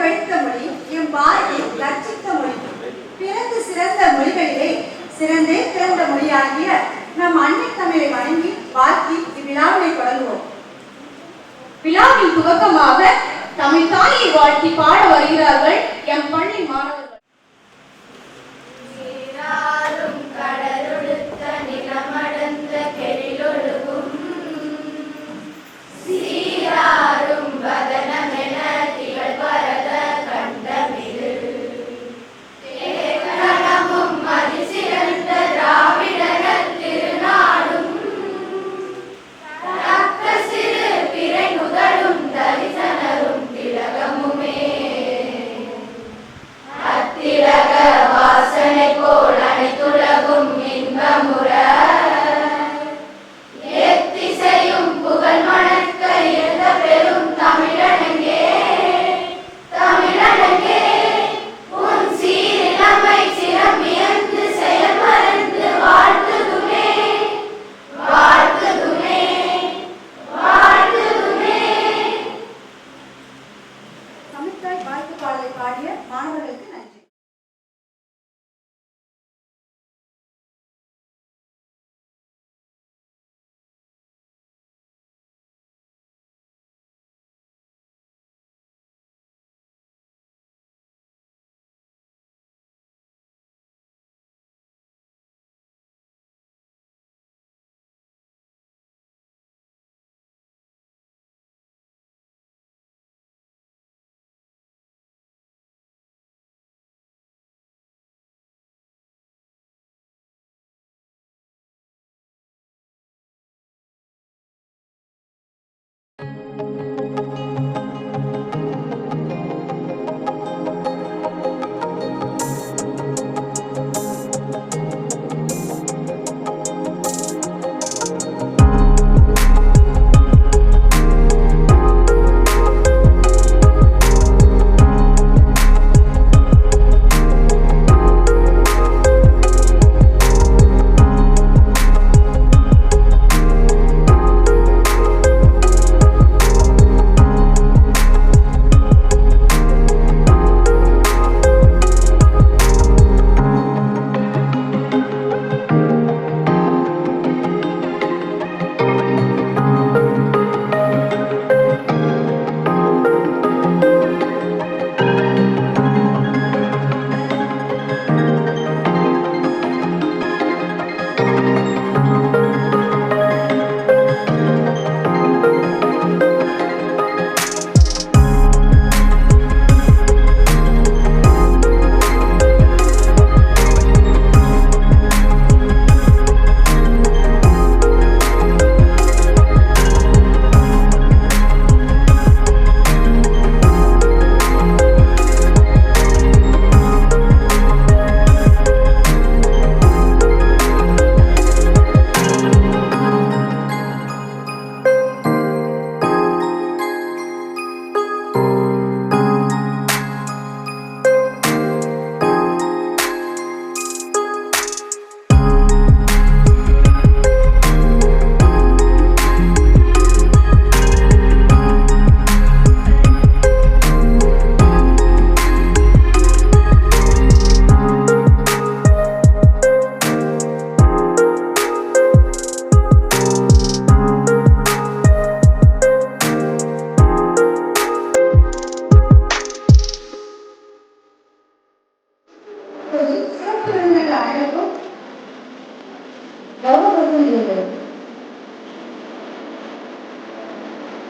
படித்த மொழி என் பாரதி லட்சித்த மொழி. பிறந்து சிறந்த மொழிகளிலே சிறந்தே பிறந்த மொழியாகிய நம் அன்னை தமிழை வணங்கி வாழ்த்தி இவ்விழாவினை தொடங்குவோம். விழாவின் துவக்கமாக தமிழ் தாயை வாழ்த்தி பாட வருகிறார்கள் எம் பள்ளி மாணவர்கள்.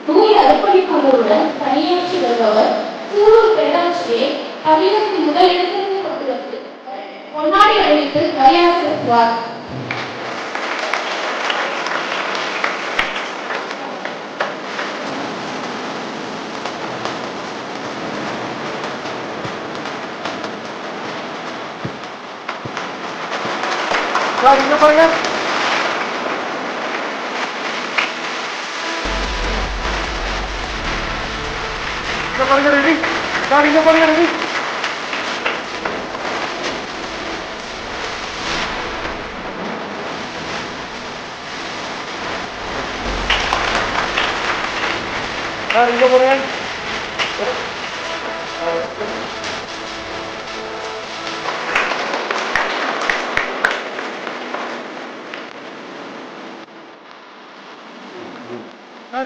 தூய அர்ப்பணிப்புகளுடன் பணியாற்றி வருபவர் சூலூர் பெண்ணாட்சியை தமிழகத்தின் முதலிடத்திலிருந்து கொண்டு வந்து பொன்னாடி அணிவித்து மரியாதை செலுத்துவார். இங்க பாருங்க, ரெடி, இங்க பாருங்க ரெடி. இங்க பாருங்க. சார்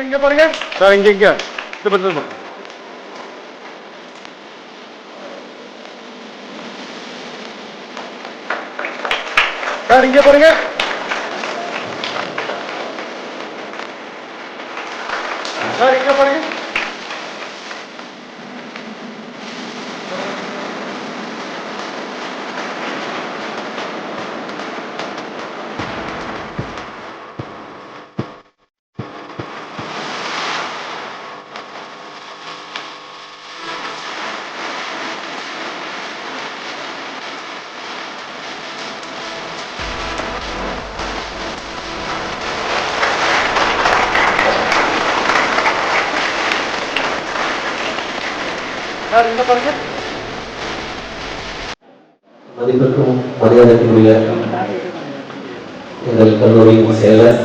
இங்க பாருங்க. சார் இங்க இங்க இது பண்ணுங்க. சார் இங்க பாருங்க. சார் இங்க பாருங்க. சார் இங்க பாருங்க. மதிப்பிற்கும் மரியாதைக்குரிய எங்கள் கல்லூரியின் செயலர்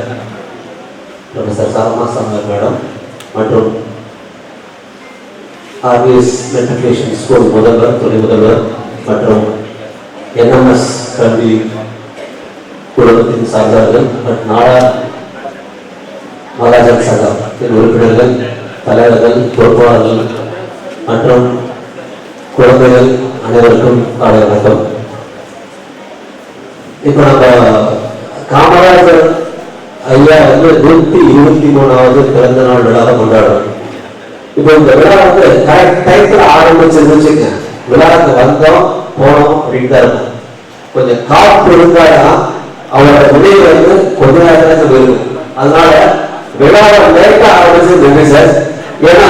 ப்ரொஃபசர் சரமா சாங்கர் மேடம் மற்றும் ஆர்பிஎஸ் மெட்ரிகுலேஷன் ஸ்கூல் முதல்வர், துணை முதல்வர் மற்றும் என்எம்எஸ் கல்வி குழுமத்தின் சார்ந்தவர்கள் மற்றும் நாடார் மகாஜன் சங்கத்தின் உறுப்பினர்கள், தலைவர்கள், பொறுப்பாளர்கள் மற்றும் குழந்தைகள் அனைவருக்கும் காலை வணக்கம். இப்ப நம்ம காமராஜர் ஐயா 123வது பிறந்த நாள் விழாவை கொண்டாடுறோம். இப்போ இந்த விழா கரெக்ட் டைத்துல ஆரம்பிச்சிருந்துச்சுங்க. விழாவுக்கு வந்தோம் போனோம் அப்படின்னு தான் இருக்கும். கொஞ்சம் காப்பு இருந்தாதான் அவரோட நினைவு கொஞ்ச நேரத்துல இருக்கும். அதனால விழாவை லேட்டா ஆரம்பிச்சு சார். ஏன்னா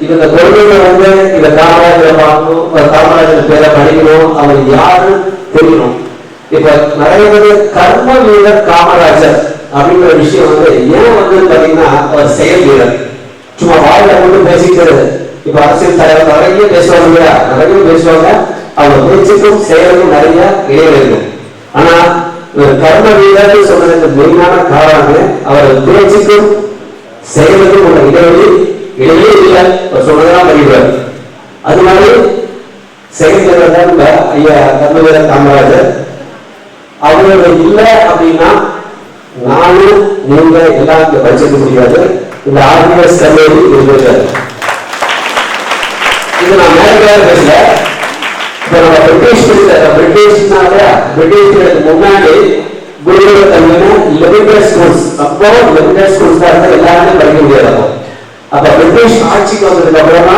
இந்த கொள்கைகளை இதை காமராஜரை பார்க்கணும், காமராஜர் பேரை படிக்கணும், அவர் யாருன்னு தெரியணும். இப்ப நிறைய பேர் கர்ம வீரர் காமராஜர் அப்படிங்கிற விஷயம் ஏன் பாத்தீங்கன்னா அவர் செயல் வீரர். சும்மா வாயில மட்டும் பேசிக்கிறது. இப்ப அரசியல் தலைவர் நிறைய பேசுவாங்க இல்லையா, நிறைய பேசுவாங்க. அவர் பேச்சுக்கும் செயலுக்கும் நிறைய இடைவெளி இருக்கும். ஆனா கர்ம வீரர் சொன்னதுக்கு மெயினான காரணம் அவர் பேச்சுக்கும் செயலுக்கும் உள்ள இடைவெளி இல்லை சொன்னதெல்லாம் படிக்கிறார். அது மாதிரி செயல்படுறத ஐயா கர்மவீரர் காமராஜர் அவரோட இல்லை அப்படின்னா நானும் நீங்க எல்லாம் இங்க படிச்சிருக்க முடியாது. இந்த ஆர்பிஎஸ் கல்லூரி இருந்தது. இது நான் மேல பேசல. இப்ப நம்ம பிரிட்டிஷ்க்கு முன்னாடி குருகுல கல்வினா லிமிடெட் ஸ்கூல்ஸ், அப்போ லிமிடெட் ஸ்கூல்ஸ் தான் எல்லாருமே படிக்க முடியாது. அப்ப பிரிட்டிஷ் ஆட்சிக்கு வந்ததுக்கு அப்புறமா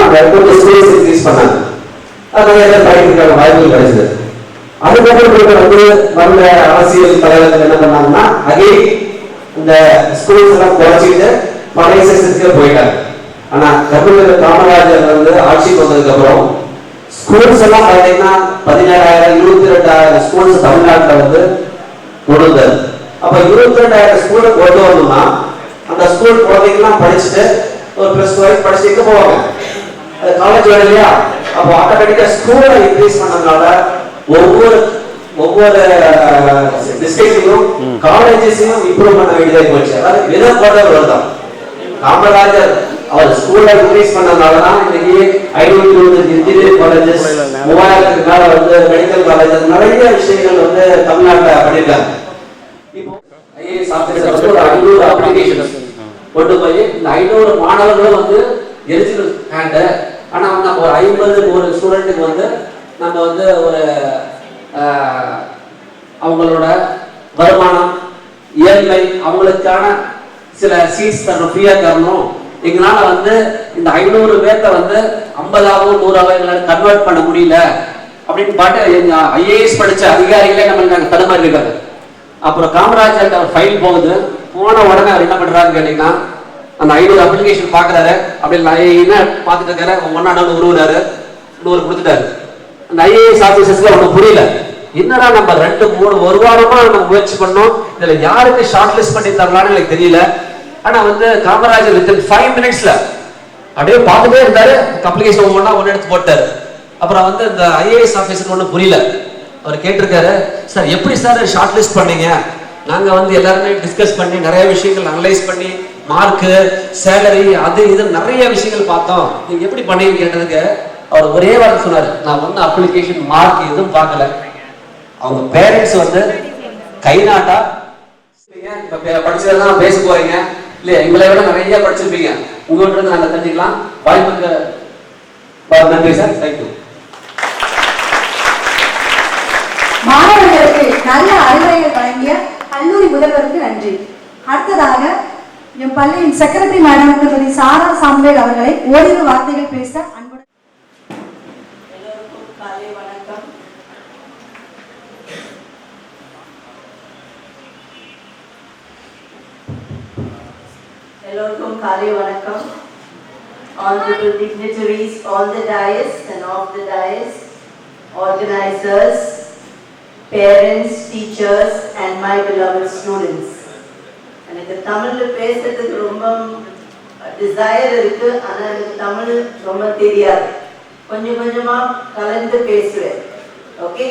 ஸ்கூல்ஸ் இன்க்ரீஸ் பண்ணாங்க. அதனால படிக்கிறதுக்கான வாய்ப்புகள் கிடைச்சது. அதுக்கப்புறம் வந்த அரசியல் தலைவர்கள் என்ன பண்ணாங்கன்னா அகைன் இந்த ஸ்கூல்ஸ் எல்லாம் குறைச்சிட்டு பழைய சிஸ்டத்துக்கு போயிட்டாங்க. ஆனா கர்மவீரர் காமராஜர் ஆட்சிக்கு வந்ததுக்கு அப்புறம் ஸ்கூல்ஸ் எல்லாம் பார்த்தீங்கன்னா 17,000 22,000 ஸ்கூல்ஸ் தமிழ்நாட்டில் கொண்டு வந்தார். அப்ப 22,000 ஸ்கூலை கொண்டு வரணும்னா அந்த ஸ்கூல் குழந்தைங்கலாம் படிச்சுட்டு ஒரு +2 வரைக்கும் படிச்சு எங்க போவாங்க, அது காலேஜ் வேணும் இல்லையா. அப்போ ஆட்டோமேட்டிக்கா ஸ்கூலை இன்க்ரீஸ் பண்ணதுனால ஒவ்வொரு டிஸ்ட்ரிக்ட்லயும் காலேஜஸையும் இம்ப்ரூவ் பண்ண வேண்டியதாக போச்சு. அதாவது விதப்பட்டவர் தான் காமராஜர் அவர் ஸ்கூல்ல இன்க்ரீஸ் பண்ணதுனாலதான் இன்னைக்கு 520 இன்ஜினியரிங் காலேஜஸ், 3000க்கு மேல மெடிக்கல் காலேஜஸ், நிறைய விஷயங்கள் தமிழ்நாட்டில் பண்ணியிருக்காங்க. இப்போ ஐஏஎஸ் ஆபீசர் ஒரு 500 அப்ளிகேஷன் கொண்டு போய் இந்த 500 மாணவர்களும் எலிஜிபிள் ஹேண்ட். ஆனா நம்ம ஒரு 50 ஸ்டூடெண்ட்டுக்கு நம்ம ஒரு அவங்களோட வருமானம், இயல்பை, அவங்களுக்கான சில சீட்ஸ் தரணும், ஃப்ரீயா தரணும். எங்களால இந்த 500 பேர்த்த 50ஆகவும் 100ஆகவும் எங்களால கன்வெர்ட் பண்ண முடியல அப்படின்னு பாட்டு ஐஏஎஸ் படிச்ச அதிகாரிகளே நம்மளுக்கு தடுமாறி இருக்காங்க. அப்புறம் காமராஜர் அவர் ஃபைல் போகுது. போன உடனே அவர் என்ன பண்றாருன்னு கேட்டீங்கன்னா அந்த 500 அப்ளிகேஷன் பாக்குறாரு. அப்படி என்ன பார்த்துட்டு இருக்காரு, ஒன்னா உருவுறாரு, 100 கொடுத்துட்டாரு. அந்த ஐஏஎஸ் ஆபீசர்ஸ்ல ஒன்றும் புரியல. என்னடா நம்ம 2-3 வாரமா நம்ம முயற்சி பண்ணோம், இதுல யாருக்கு ஷார்ட் லிஸ்ட் பண்ணி தரலாம்னு எனக்கு தெரியல. ஆனா காமராஜர் வித்தின் 5 மினிட்ஸ்ல அப்படியே பார்த்துட்டே இருந்தாரு. அப்ளிகேஷன் ஒன்று எடுத்து போட்டாரு. அப்புறம் இந்த ஐஏஎஸ் ஆபீசருக்கு ஒன்றும் புரியல. அவர் கேட்டிருக்காரு, சார் எப்படி சார் ஷார்ட் லிஸ்ட் பண்ணீங்க? நாங்க எல்லாருமே டிஸ்கஸ் பண்ணி நிறைய விஷயங்கள் அனலைஸ் பண்ணி மார்க்கு, சேலரி, அது இது நிறைய விஷயங்கள் பார்த்தோம். நீங்க எப்படி பண்ணீங்கன்னு கேட்டதுக்கு அவர் ஒரே வார்த்தை சொன்னார், நான் ஒன்றும் அப்ளிகேஷன் மார்க் எதுவும் பார்க்கல. அவங்க பேரண்ட்ஸ் வந்து கை நாட்டா படிச்சதெல்லாம் பேச போறீங்க இல்லையா, எங்களை விட நிறைய படிச்சிருப்பீங்க, உங்கள்கிட்ட நாங்கள் தெரிஞ்சுக்கலாம். வாய்ப்புக்கு நன்றி சார், தேங்க்யூ. மாணவர்களுக்கு நல்ல அறிவுரைகள் வழங்கிய கல்லூரி முதல்வருக்கு நன்றி. அடுத்ததாக என் பள்ளியின் செக்ரட்டரி மேடம் திருமதி சாரா சாமுவேல் அவர்களை ஓரிரு வார்த்தைகள் பேச அன்புடன். எல்லோருக்கும் காலை வணக்கம். எல்லோருக்கும் காலை வணக்கம். Honorable dignitaries on the dais and off the dais, organizers, parents, teachers and my beloved students. எனக்கு தமிழ்ல பேசுறதுக்கு ரொம்ப டிசைர் இருக்கு, ஆனா எனக்கு தமிழ் ரொம்ப தெரியாது, கொஞ்சம் கொஞ்சமா கலந்து பேசுவேன். Okay,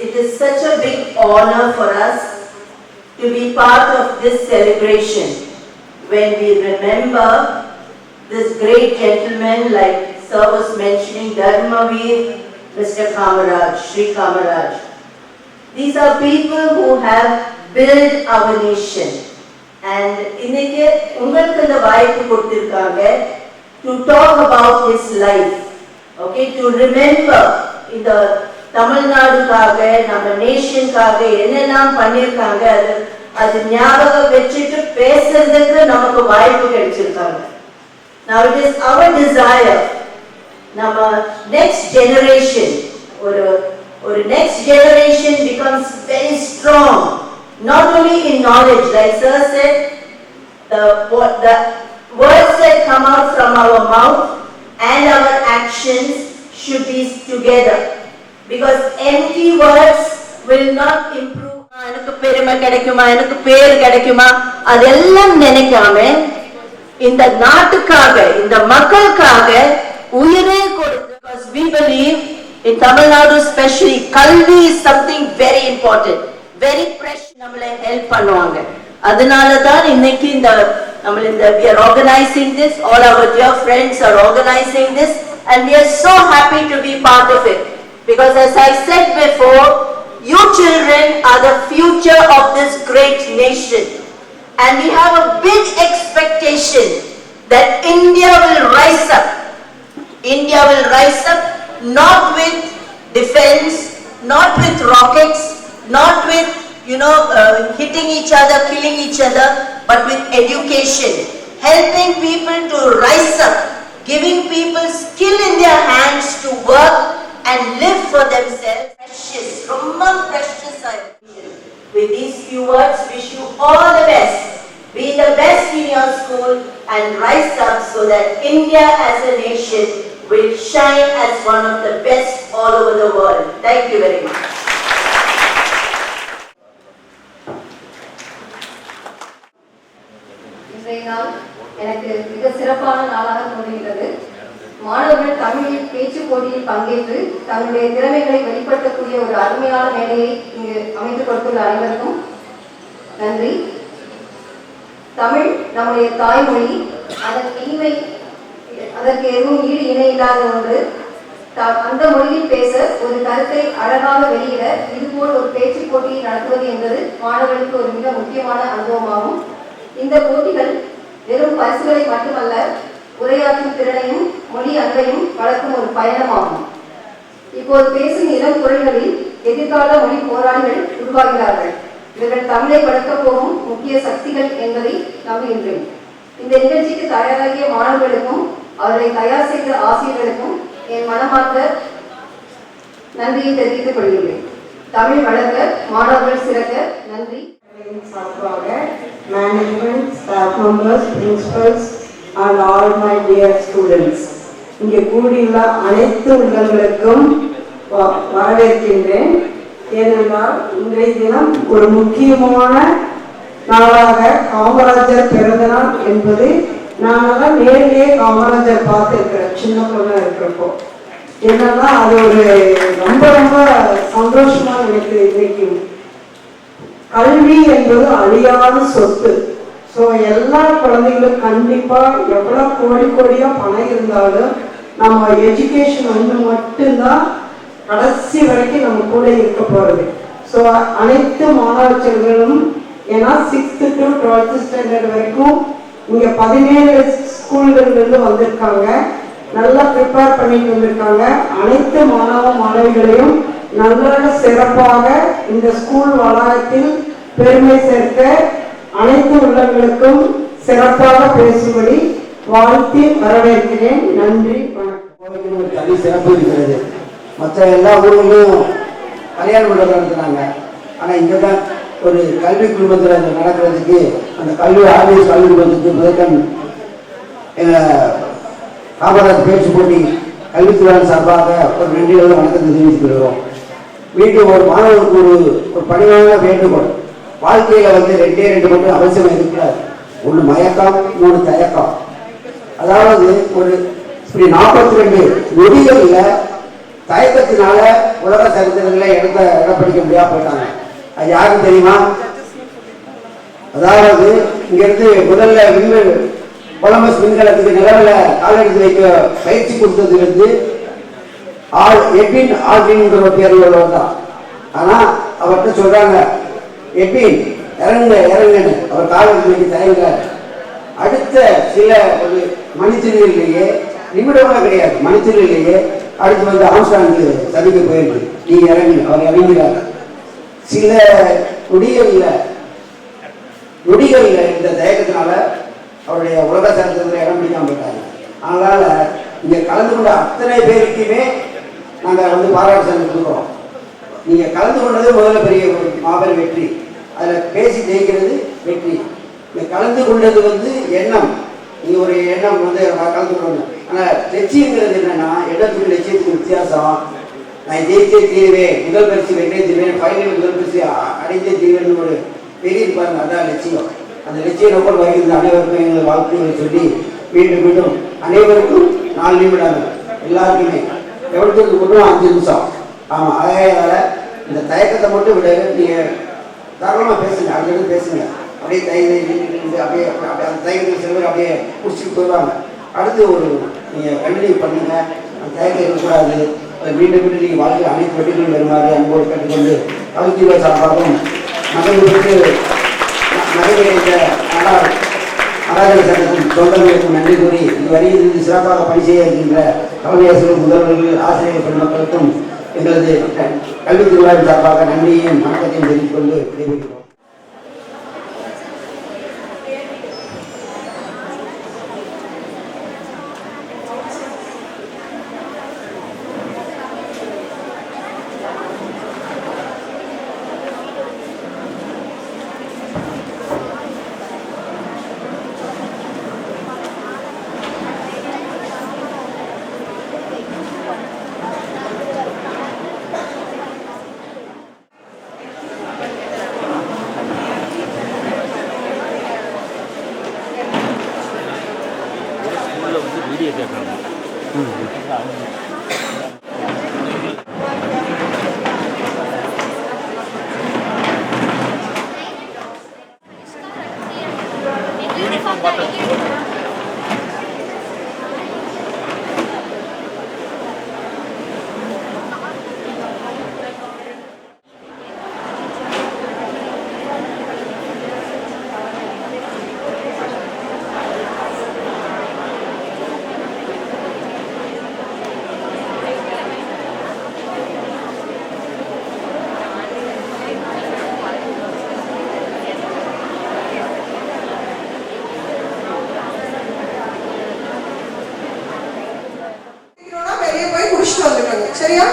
it is such a big honor for us to be part of this celebration when we remember this great gentleman, like Sir was mentioning, Dharmavir Mr. Kamaraj, Sri Kamaraj. These are people who have built our nation. And இன்னைக்கு உங்களுக்கு இந்த வாய்ப்பு கொடுத்திருக்காங்க to talk about his life. Okay, to remember இந்த தமிழ்நாடுக்காக நம்ம நேஷனுக்காக என்னெல்லாம் பண்ணிருக்காங்க அது ஞாபகம் வச்சுட்டு பேசுறதுக்கு நமக்கு வாய்ப்பு கிடைச்சிருக்காங்க. Now it is our desire, நம்ம next generation, ஒரு next generation becomes very strong, not only in knowledge, like Sir said, the words that come out from our mouth and our actions should be together, because empty words will not improve. எனக்கு பெருமை கிடைக்குமா, எனக்கு பேர் கிடைக்குமா, அதெல்லாம் நினைக்காம இந்த நாட்டுக்காக இந்த மக்களுக்காக உயிரே கொடுத்து, because we believe in Tamil Nadu especially kalvi is something very important, very precious, நம்மளை ஹெல்ப் பண்ணுவாங்க. அதனால தான் இன்னைக்கு இந்த we are organizing this, all our dear friends are organizing this, and we are so happy to be part of it, because as I said before, you children are the future of this great nation, and we have a big expectation that India will rise up. India will rise up not with defense, not with rockets, not with hitting each other, killing each other, but with education, helping people to rise up, giving people skill in their hands to work and live for themselves. Precious, ரொம்ப precious. With these few words, wish you all the best. Be the best in your school and rise up so that India as a nation will shine as one of the best all over the world. Thank you very much. இன்றைய நாள் எனக்கு மிக சிறப்பான நாளாக தோன்றுகிறது. மாணவர்கள் தமிழில் பேச்சு போட்டியில் பங்கேற்று தங்களுடைய திறமைகளை வெளிப்படுத்தக்கூடிய ஒரு அருமையான மேடையை இங்கு அமைத்துக் கொடுத்துள்ள அனைவருக்கும் நன்றி. தமிழ் நம்முடைய தாய்மொழி, அதன் இனிமை அதற்கு எதுவும் ஈடு இணை இல்லாத ஒன்று. அந்த மொழியில் பேச ஒரு கருத்தை அழகாக வெளியிட இதுபோல் ஒரு பேச்சு போட்டியை நடத்துவது என்பது மாணவர்களுக்கு ஒரு மிக முக்கியமான அனுபவமாகும். இந்த போட்டிகள் வெறும் பரிசுகளை மட்டுமல்ல, உரையாற்றும் திறனையும் மொழி அன்பையும் வளர்க்கும் ஒரு பயணமாகும். இப்போது பேசும் இளம் குரல்களில் எதிர்கால மொழி போராளிகள் உருவாகிறார்கள். இவர்கள் தமிழை வளர்க்கப் போகும் முக்கிய சக்திகள் என்பதை நம்புகின்றேன். இந்த நிகழ்ச்சிக்கு தயாராகிய மாணவர்களுக்கும் அவர்களை தயார் செய்த ஆசிரியர்களுக்கும் என் மனமார்ந்த நன்றியை தெரிவித்துக் கொள்கிறேன். தமிழ் வளர்க்க, மாணவர்கள் சிறக்க. நன்றி. Management, staff members, principals and all my dear students, இங்கே கூடியுள்ள அனைத்து உள்ளங்களுக்கும் வரவேற்கின்றேன். ஏனென்றால் இன்றைய தினம் ஒரு முக்கியமான நாளாக காமராஜர் பிறந்த நாள் என்பது நாங்கெல்லாம் நேரிலேயே காமராஜர் பார்த்துருக்கிறேன் சின்ன பொண்ணா இருக்கிறப்போ. என்னன்னா அது ஒரு ரொம்ப ரொம்ப சந்தோஷமா எனக்கு இன்னைக்கு. கல்வி என்பது அழியாத சொத்து. ஸோ எல்லா குழந்தைகளும் கண்டிப்பா எவ்வளவு கோடி கோடியா பணம் இருந்தாலும் நம்ம எஜுகேஷன் வந்து மட்டும்தான் கடைசி வரைக்கும் நம்ம கூட இருக்க போகிறது. ஸோ அனைத்து மாணவர்களும் ஏன்னா 6th to 12th ஸ்டாண்டர்ட் வரைக்கும் இங்கே 17 ஸ்கூல்கள்லேருந்து வந்திருக்காங்க, நல்லா ப்ரிப்பேர் பண்ணிட்டு வந்திருக்காங்க. அனைத்து மாணவ மாணவிகளையும் நல்ல சிறப்பாக இந்த ஸ்கூல் வளாகத்தில் பெருமை சேர்க்க அனைத்து உள்ளங்களுக்கும் சிறப்பாக பேசும்படி வாழ்த்தி வரவேற்கிறேன். நன்றி, வணக்கம். ஒரு தனி சிறப்பு இருக்கிறது. மற்ற எல்லா ஊர்களிலும் கல்யாண மண்டபம் நடத்துனாங்க. ஆனால் இங்கே தான் ஒரு கல்வி குடும்பத்தில் நடக்கிறதுக்கு அந்த கல்வி ஆர்டிஎஸ் கல்வி குடும்பத்துக்கு முதற்கண் காமராஜ் பேச்சு போட்டி கல்வித்துறை சார்பாக ஒரு நன்றியோடு வணக்கத்தை தெரிவித்துக் கொள்கிறோம். வீட்டில் ஒரு மாணவருக்கு ஒரு பணிவான வேண்டுகோள். வாழ்க்கையில் வந்து 2 மட்டும் அவசியம் இருக்கிறார். ஒன்று மயக்கம், இன்னொன்று தயக்கம். அதாவது ஒரு இப்படி 42 நொடிகளில் தயக்கத்தினால உலக சரித்திரங்களில் இடம் படிக்க முடியாம போயிட்டாங்க. அது யாருக்கும் தெரியுமா? அதாவது இங்கிருந்து முதல்ல கொலம்பஸ் விண்கலத்துக்கு நிலவில் கால் எடுத்து வைக்க பயிற்சி கொடுத்ததுலேருந்து எட்வின் ஆல்ட்ரின்ங்கிற ஒரு பேர் உள்ளவர் தான். ஆனால் அவர்கிட்ட சொல்றாங்க, எட்வின் இறங்குன்னு. அவர் கால் எடுத்து வைக்க தயங்கல. அடுத்த சில ஒரு மணித்திரையிலேயே, நிமிடமாக கிடையாது, மணித்திரையிலேயே அடுத்து வந்து ஆம்ஸ்டாங்கு சதிக்க போயிருக்கு. நீங்க இறங்கி அவர் இறங்கிறார். சில நொடிகளில் இந்த தயக்கத்தினால அவருடைய உலக சரித்திரத்தில் இடம் பிடிக்காம போயிட்டாங்க. அதனால இங்க கலந்து கொண்ட அத்தனை பேருக்குமே நாங்கள் வந்து பாராட்டு சான்று கொடுக்குறோம். நீங்க கலந்து கொண்டது முதல்ல பெரிய ஒரு மாபெரும் வெற்றி. அதில் பேசி ஜெயிக்கிறது வெற்றி. இங்க கலந்து கொண்டது வந்து எண்ணம். நீங்க ஒரு எண்ணம் வந்து கலந்து கொள்ளணும். ஆனால் லட்சியங்கிறது என்னன்னா, எண்ணத்துக்கு லட்சியத்துக்கு வித்தியாசம். நான் ஜெயிச்சே தீருவேன், முதல் பரிசு வென்றே தீருவேன், ஃபைனல் முதல் பரிசு அடைந்தே தீருவேன் ஒரு பெரிய பாருங்க. அதான் லட்சியம். அந்த லட்சிய நோக்கம் வகிக்கிற அனைவருக்கும் எங்கள் வாழ்க்கையை சொல்லி மீண்டும் அனைவருக்கும் 4 நிமிடம் எல்லாருக்குமே எவ்வளோத்துக்கு மட்டும் 5 நிமிஷம். ஆமாம், அதனால இந்த தயக்கத்தை மட்டும் விட நீங்கள் தாராளமாக பேசுங்க, அடுத்தது பேசுங்க. அப்படியே அப்படியே அந்த தயக்கத்தில் சில பேர் அப்படியே முடிச்சுட்டு போயிடுவாங்க. அடுத்து ஒரு நீங்கள் கண்டினியூ பண்ணுங்க. அந்த தயக்கம் இருக்கக்கூடாது. அதை மீண்டும் நீங்கள் வாழ்க்கை அனைத்து வெற்றிகளும் வருமாறு அன்போடு கேட்டுக்கொண்டு கல்வித்துறை சார்பாகவும் மகளிருக்கு நடைபெறுகின்ற அராஜக சட்டத்தின் தொண்டர்களுக்கும் நன்றி கூறி இதுவரை இருந்து சிறப்பாக பணி செய்ய இருக்கின்ற தலைமை ஆசிரியர், முதல்வர்கள், ஆசிரியர் பெருமக்களுக்கும் எங்களது கல்வித்துறையின் சார்பாக நன்றியையும் வணக்கத்தையும் தெரிவித்துக் கொண்டு விடைபெறுகிறோம். வீடியோ கேட்குறாங்க. யூனிஃபார்ம் பார்த்தேன். சரியா?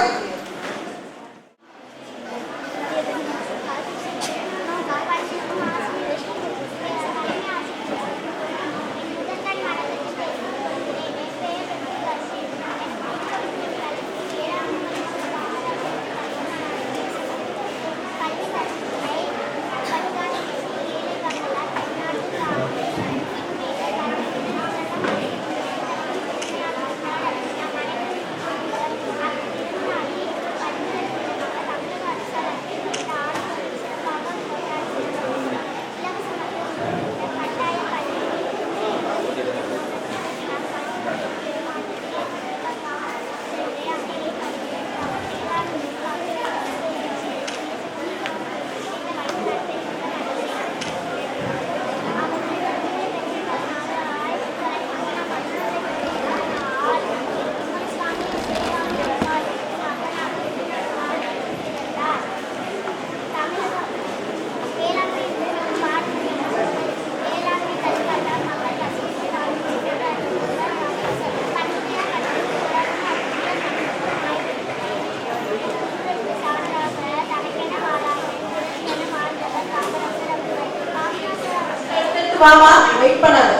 வாமா, வெயிட் பண்ணாத.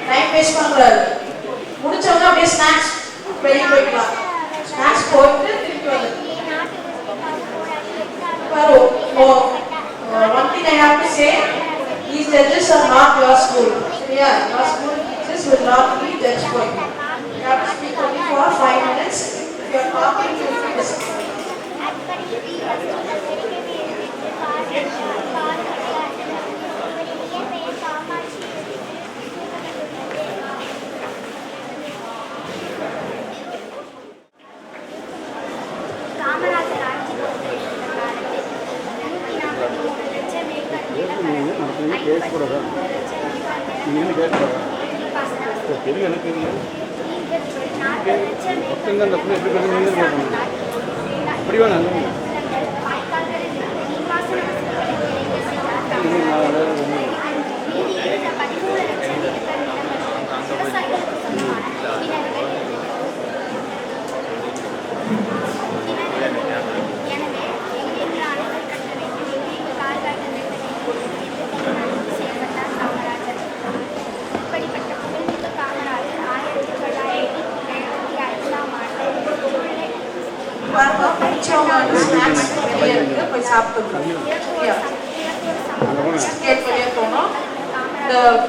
டைம் வேஸ்ட் பண்ணக்கூடாது. முடிச்சவங்க அப்படியே ஸ்நாக்ஸ் வெளியே போய்க்கலாம். ஸ்நாக்ஸ் போட்டு திருப்பி வந்து one thing I have to say, these judges are not your school. Yeah, your school teachers will not be judged for you. You have to speak only for 5 minutes. If you are talking, you will be disciplined.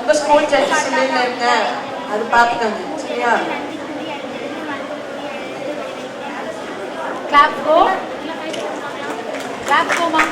The school judges அது பார்த்துக்கங்க சரியா? Clap go. Clap go ma.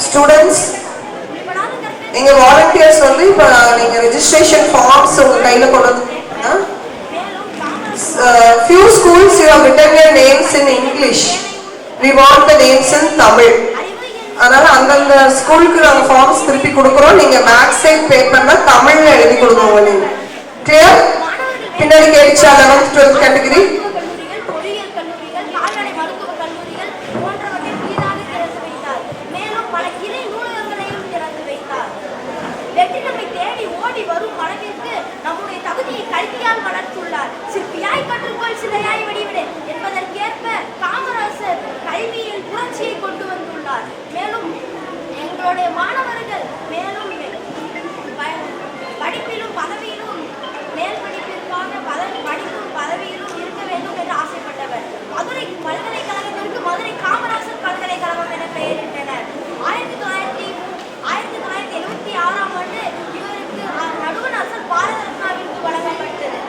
Students, நீங்க volunteers வந்து இப்ப நீங்க registration forms உங்க கையில கொண்டு வந்து few schools you have written your names in English. We want the names in Tamil. அதனால அந்தந்த ஸ்கூலுக்கு நாங்க ஃபார்ம்ஸ் திருப்பி கொடுக்குறோம். நீங்க மேக்ஸ் சைட் பேப்பர்ல தமிழ்ல எழுதி கொடுங்க உங்க நேம். கிளியர்? பின்னாடி கேட்சா 11th 12th கேட்டகரி மாணவர்கள் மேலும் படிப்பிலும் பதவியிலும் மேல் படிப்பிற்கான படிப்பும் பதவியிலும் இருக்க வேண்டும் என்று ஆசைப்பட்டவர். மதுரை பல்கலைக்கழகத்திற்கு மதுரை காமராசர் பல்கலைக்கழகம் என பெயரிட்டனர். 1976ஆம் ஆண்டு இவருக்கு நடுவணாசர் பாரத ரத்னா விருது வழங்கப்பட்டது.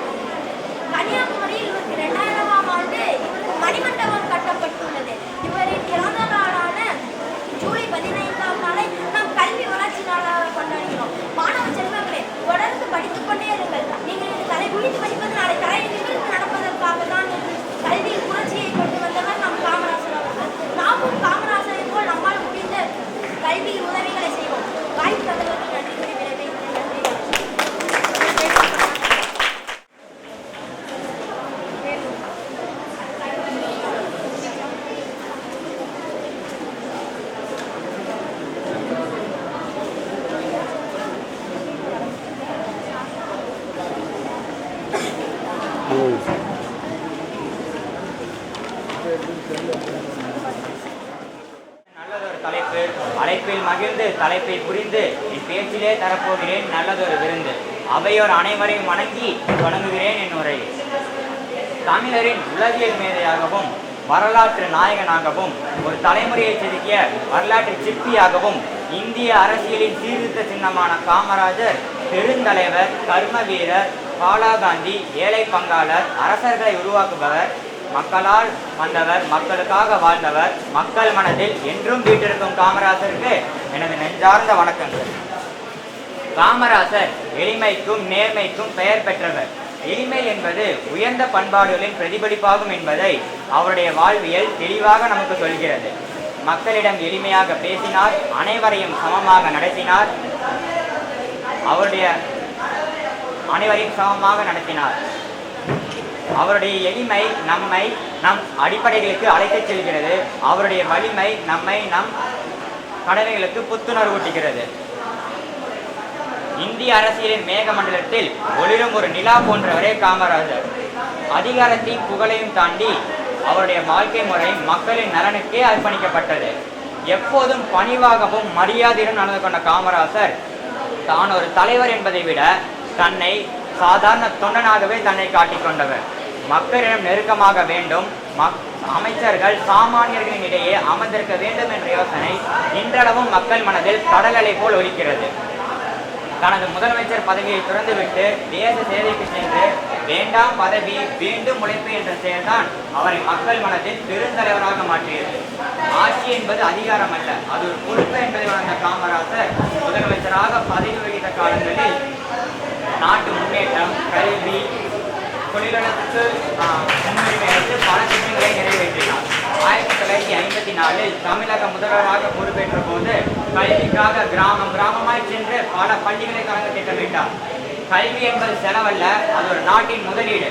கன்னியாகுமரியில் இவருக்கு 2000ஆம் ஆண்டு இவருக்கு மணிமண்டபம் கட்டப்பட்டுள்ளது. இவரின் பிறந்த நாளான ஜூலை 15ஆம் நாளை நாம் கல்வி நல்லதொரு தலைப்பு, அழைப்பில் மகிழ்ந்து தலைப்பை புரிந்து என் பேச்சிலே தரப்போகிறேன் நல்லதொரு விருந்து. அவையோர் அனைவரையும் வணங்கி தொடங்குகிறேன் என் உரை. தமிழரின் உளவியல் மேதையாகவும் வரலாற்று நாயகனாகவும் ஒரு தலைமுறையை செதுக்கிய வரலாற்று சிற்பியாகவும் இந்திய அரசியலின் சீர்திருத்த சின்னமான காமராஜர் பெருந்தலைவர், கர்ம வீரர், பாலாகாந்தி, ஏழை பங்காளர், அரசர்களை உருவாக்குபவர், மக்களால் வந்தவர், மக்களுக்காக வாழ்ந்தவர், மக்கள் மனதில் என்றும் வீட்டிருக்கும் காமராஜருக்கு எனது நெஞ்சார்ந்த வணக்கங்கள். காமராஜர் எளிமைக்கும் நேர்மைக்கும் பெயர் பெற்றவர். எளிமை என்பது உயர்ந்த பண்பாடுகளின் பிரதிபலிப்பாகும் என்பதை அவருடைய வாழ்வியல் தெளிவாக நமக்கு சொல்கிறது. மக்களிடம் எளிமையாக பேசினார், அனைவரையும் சமமாக நடத்தினார். அவருடைய எளிமை நம்மை நம் அடிப்படைகளுக்கு அழைத்துச் செல்கிறது. அவருடைய வலிமை நம்மை நம் கடமைகளுக்கு புத்துணர்வூட்டுகிறது. இந்திய அரசியலின் மேகமண்டலத்தில் ஒளிரும் ஒரு நிலா போன்றவரே காமராஜர். அதிகாரத்தையும் புகழையும் தாண்டி அவருடைய வாழ்க்கை முறை மக்களின் நலனுக்கே அர்ப்பணிக்கப்பட்டது. எப்போதும் பணிவாகவும் மரியாதையுடன் நடந்து கொண்ட காமராஜர் தான் ஒரு தலைவர் என்பதை விட தன்னை சாதாரண தொண்டனாகவே தன்னை காட்டிக்கொண்டவர். மக்களிடம் நெருக்கமாக வேண்டும், அமைச்சர்கள் சாமானியர்களின் இடையே அமர்ந்திருக்க வேண்டும் என்ற யோசனை இன்றளவும் மக்கள் மனதில் கடலலை போல் ஒலிக்கிறது. தனது முதலமைச்சர் பதவியை துறந்துவிட்டு தேச சேவைக்கு சென்று வேண்டாம் பதவி வேண்டும் உழைப்பு என்ற செயல்தான் அவரை மக்கள் மனதில் பெருந்தலைவராக மாற்றியது. ஆட்சி என்பது அதிகாரம் அல்ல, அது ஒரு பொறுப்பு என்பதை உணர்ந்த காமராஜர் முதலமைச்சராக பதவி வகித்த காலங்களில் நாட்டு முன்னேற்றம், கல்வி, தொழிலுக்கு முன்னுரிமை அளித்து பல திட்டங்களை நிறைவேற்றினார். 1954 தமிழக முதல்வராக பொறுப்பேற்ற போது கல்விக்காக கிராமமாய் சென்று பல பள்ளிகளை தொடங்க திட்டமிட்டார். கல்வி என்பது செலவல்ல, அது ஒரு நாட்டின் முதலீடு.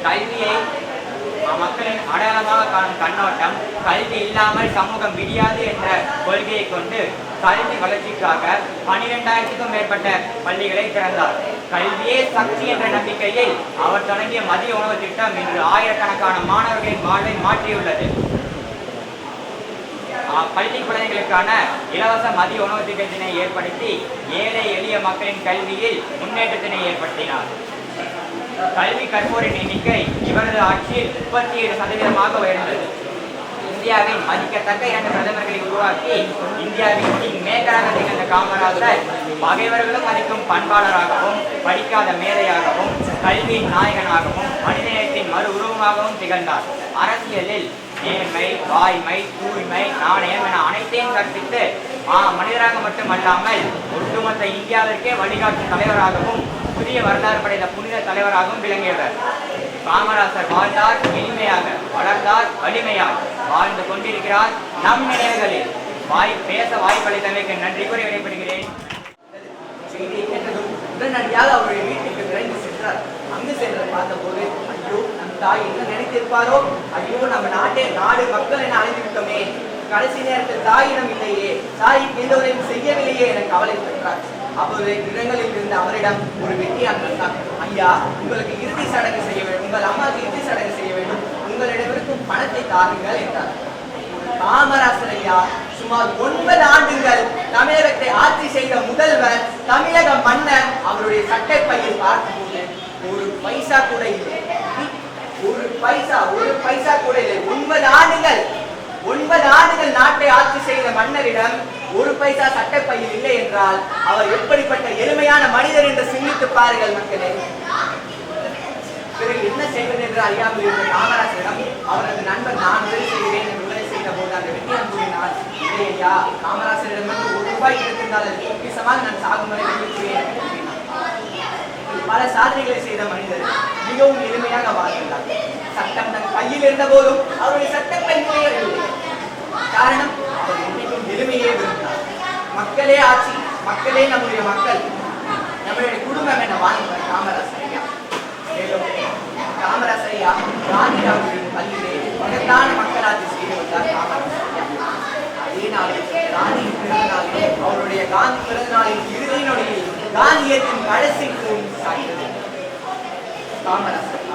கல்வியை மக்களின் அடையாளமாக காணும் கண்ணோட்டம், கல்வி இல்லாமல் சமூகம் விடியாது என்ற கொள்கையை கொண்டு கல்வி வளர்ச்சிக்காக 12,000க்கும் மேற்பட்ட பள்ளிகளை திறந்தார். கல்வியே சக்தி என்ற நம்பிக்கையை அவர் தொடங்கிய மதிய உணவு திட்டம் இன்று ஆயிரக்கணக்கான மாணவர்களின் வாழ்வை மாற்றியுள்ளது. பள்ளி குழந்தைகளுக்கான இலவச மதிய உணவு திட்டத்தினை ஏற்படுத்தி ஏழை எளிய மக்களின் கல்வியில் முன்னேற்றத்தினை ஏற்படுத்தினார். கல்வி கற்போரின் எண்ணிக்கை இவரது ஆட்சியில் 37% உயர்ந்தது. இந்தியாவின் மதிக்கத்தக்க 2 பிரதமர்களை உருவாக்கி இந்தியாவின் கிங் மேக்கராக திகழ்ந்த காமராஜர் பகைவர்களும் மதிக்கும் பண்பாளராகவும், படிக்காத மேதையாகவும், கல்வியின் நாயகனாகவும், மனிதநேயத்தின் மறு உருவமாகவும் திகழ்ந்தார். அரசியலில் நேர்மை, வாய்மை, தூய்மை, நாணயம் என அனைத்தையும் கற்பித்து மனிதராக மட்டுமல்லாமல் ஒட்டுமொத்த இந்தியாவிற்கே வழிகாட்டும் தலைவராகவும், புதிய வரலாறு படைத்த புனித தலைவராகவும் விளங்கியவர். காமராஜர் வாழ்ந்தார் எளிமையாக, வளர்ந்தார் வலிமையால், வாழ்ந்து கொண்டிருக்கிறார் நம் நினைவுகளில். பேச வாய்ப்பளித்தமைக்கு நன்றி கூறி விடைபெறுகிறேன். செய்தியை கேட்டதும் உடனடியாக அவருடைய வீட்டுக்கு விரைந்து சென்றார். அங்கு சென்று பார்த்தபோது, ஐயோ நம் தாய் என்ன நினைத்திருப்பாரோ, ஐயோ நம்ம நாடு மக்கள் என அழைத்துவிட்டோமே, கடைசி நேரத்தில் தாயிடம் இல்லையே, தாய்க்கு எந்த உதவியும் செய்யவில்லையே என கவலைப்பட்டார். அப்போது இடங்களில் இருந்த அவரிடம் ஒரு வெட்டியான் வந்தார். ஐயா, உங்களுக்கு இறுதி சடங்கு செய்ய வேண்டும், உங்கள் அம்மாவுக்கு இறுதி சடங்கு செய்ய வேண்டும், உங்களிடமிருக்கும் பணத்தை தாருங்கள் என்றார். காமராசர் ஐயா சுமார் 9 ஆண்டுகள் தமிழகத்தை ஆட்சி செய்த முதல்வர், தமிழக மன்னர் அவருடைய சட்டைப்பையில் பார்த்தபோது ஒரு பைசா கூட இல்லை. ஒரு பைசா கூட இல்லை. 9 ஆண்டுகள் நாட்டை ஆட்சி செய்த மன்னரிடம் ஒரு பைசா சட்டப்பையில் இல்லை என்றால் அவர் எப்படிப்பட்ட எளிமையான மனிதர் என்று சிந்தித்து பாருங்கள் மக்களே. பிறகு என்ன செய்வது என்று அறியாமல் இருந்த காமராஜரிடம் அவரது நண்பர் நான் உதவி செய்கிறேன் என்று உதவி செய்த போது அந்த வெட்டியான் கூறினார், இல்லையா காமராஜரிடமிருந்து 1 ரூபாய் கிடைத்திருந்தால் அது பொக்கிஷமாக நான் சாகும் வரை வைத்திருக்கிறேன். பல சாதனைகளை செய்த மனிதர் மிகவும் எளிமையாக வாழ்ந்தார். சட்டம் தன் கையில் இருந்த போதும் அவருடைய சட்டப்பை நிறையவில்லை. காரணம், அவர் என்றைக்கும் எளிமையே விரும்பினார். மக்களே ஆட்சி, மக்களே நம்முடைய மக்கள், நம்மளுடைய குடும்பம் என வாழ்ந்தார் காமராசர் ஐயா. மேலும் காமராசர் ஐயா காந்திராவுடைய பள்ளியிலே மகத்தான மக்களாட்சி செய்து வந்தார் காமராசர் ஐயா. அதே நாளில் காந்தியின் பிறந்த நாளில் அவருடைய காந்தி பிறந்த நாளின் இறுதி நொடியில் காந்தியத்தின் கடைசி தூண் சாய்ந்தது காமராசர்.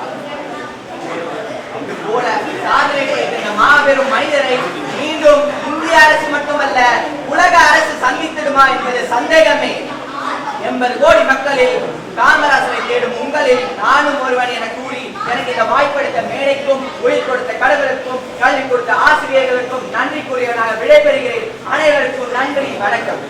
சாதனை படைத்த இந்த மாபெரும் மனிதரை மீண்டும் இந்திய அரசு மட்டுமல்ல உலக அரசு சந்தித்திடுமா என்பது சந்தேகமே. 80 கோடி மக்களில் காமராசரை தேடும் உங்களில் நானும் ஒருவன் என கூறி எனக்கு இந்த வாய்ப்பளித்த மேடைக்கும் உயிர் கொடுத்த கடவுளுக்கும் கல்வி கொடுத்த ஆசிரியர்களுக்கும் நன்றி கூறியவனாக விடைபெறுகிறேன். அனைவருக்கும் நன்றி, வணக்கம்.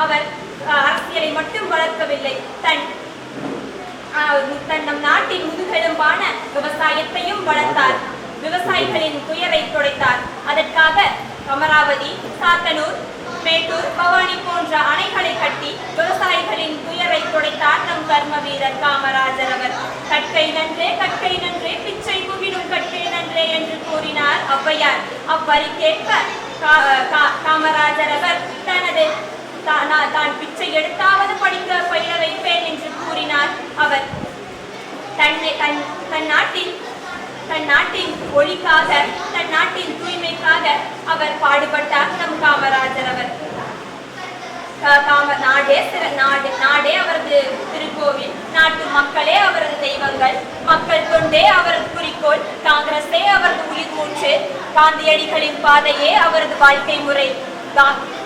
அவர் அரசியலை மட்டும் வளர்க்கவில்லை, நம் நாட்டின் முதுகெலும்பான விவசாயத்தையும் வளர்த்தார். விவசாயிகளின் துயரை துடைத்தார். அதற்காக அமராவதி, சாத்தனூர், மேட்டூர், பவானி போன்ற அணைகளை கட்டி விவசாயிகளின் துயரை துடைத்தார் நம் கர்ம வீரர் காமராஜர் அவர். கற்கை நன்றே கற்கை நன்றே பிச்சை குவிடும் கற்கை நன்றே என்று கூறினார் ஔவையார். அவ்வரிக்கேற்ப காமராஜர் அவர் தனது தான் பிச்சை எடுத்தாவது படிக்க பயில வைப்பேன் என்று கூறினார் அவர். தன் நாட்டின் ஒளிக்காக, தன் நாட்டின் தூய்மைக்காக அவர் பாடுபட்டார் நம் காமராஜர் அவர். நாடே அவரது திருக்கோவில், நாட்டு மக்களே அவரது தெய்வங்கள், மக்கள் தொண்டே அவரது குறிக்கோள், காங்கிரஸே அவரது உயிர் மூச்சு, காந்தியடிகளின் பாதையே அவரது வாழ்க்கை முறை.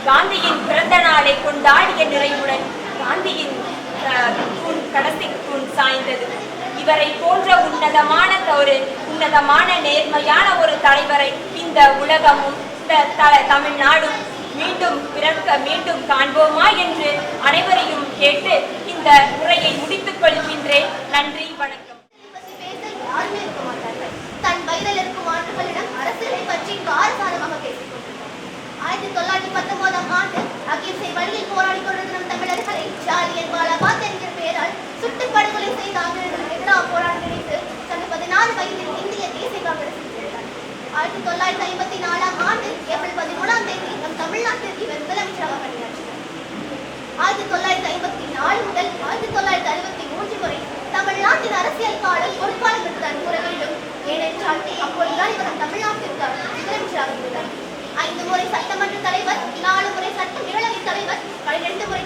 காந்தியின் பிறந்த நாளை கொண்டாடிய நிறைவுடன் காந்தியின் கடைசி தூண் சாய்ந்தது. இவரை போன்ற உன்னதமான நேர்மையான ஒரு தலைவரை இந்த உலகமும் தமிழ்நாடும் மீண்டும் காண்போமா என்று அனைவரையும் கேட்டு இந்த உரையை முடித்துக் கொள்கின்றேன். நன்றி, வணக்கம். தன் வயதில் இருக்கும் ஆண்டுகளிடம் அரசியலை பற்றி காரசாரமாக பேசிக் கொண்டிருக்கிறார். 1919ஆம் ஆண்டு அகிம்சை வழியில் போராடி கொண்டிருந்த தமிழர்களை ஜாலியன் வாலாபாக் என்கிற பெயரால் சுட்டு படுகொலை செய்த ஆங்கிலேயர்களுக்கு எதிராக போராட நினைத்து தனது 14 வயதில் இந்திய தேசிய காங்கிரஸில் சேர்ந்தார். 1954ஆம் ஆண்டு ஏப்ரல் 13ஆம் தேதி நம் தமிழ்நாட்டில் இவர் முதலமைச்சராக பணியாற்றினார். 1954 முதல் 1963 வரை தமிழ்நாட்டின் அரசியல் காலம் ஒரு காலம் என்று தான் கூற வேண்டும். ஏனென்றால் அப்பொழுதுதான் இவர் தமிழ்நாட்டிற்கு முதலமைச்சராக இருந்தார். 5 முறை சட்டமன்ற தலைவர், 4 முறை சட்ட மேலவை தலைவர், 12 முறை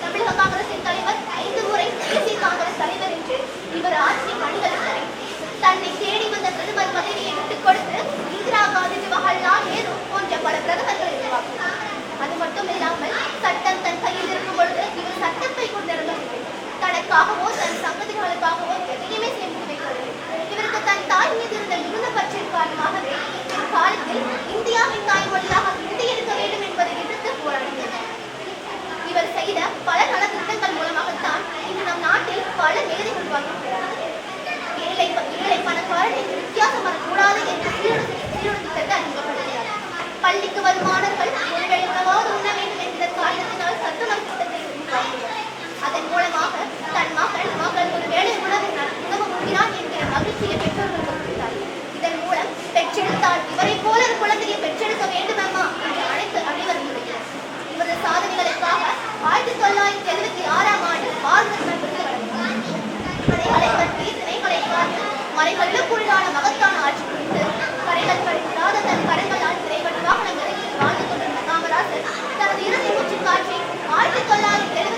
தமிழக காங்கிரசின் தலைவர், 5 முறை தேசிய காங்கிரஸ் தலைவர் என்று இவர் ஆட்சி பணிகள் தன்னை தேடி வந்த பிரதமர் பதவியை விட்டுக் கொடுத்து இந்திரா காந்தி, ஜவஹர்லால் நேரு போன்ற பல பிரதமர்களை உருவாக்கினார். அது மட்டும் இல்லாமல் சட்டம் தன் கையில் இருக்கும் பொழுது இவர் சட்டத்தை கொண்டிருந்தவில்லை. தனக்காகவோ தன் சங்கதிகளுக்காகவோ எதையுமே சேமித்து வைக்கவில்லை. இவருக்கு தன் தாய் மீது இருந்த மிகுந்த பற்றின் காரணமாகவே மலைகளிலும் கூடுதலான மகத்தான ஆட்சி புரிந்து கரைகள் கழிக்காத தன் கரங்களால் திரைப்பட வாகனங்களை வாழ்ந்து கொண்டிருந்த காமராஜர் தனது இறுதி மூச்சு காற்றை 1970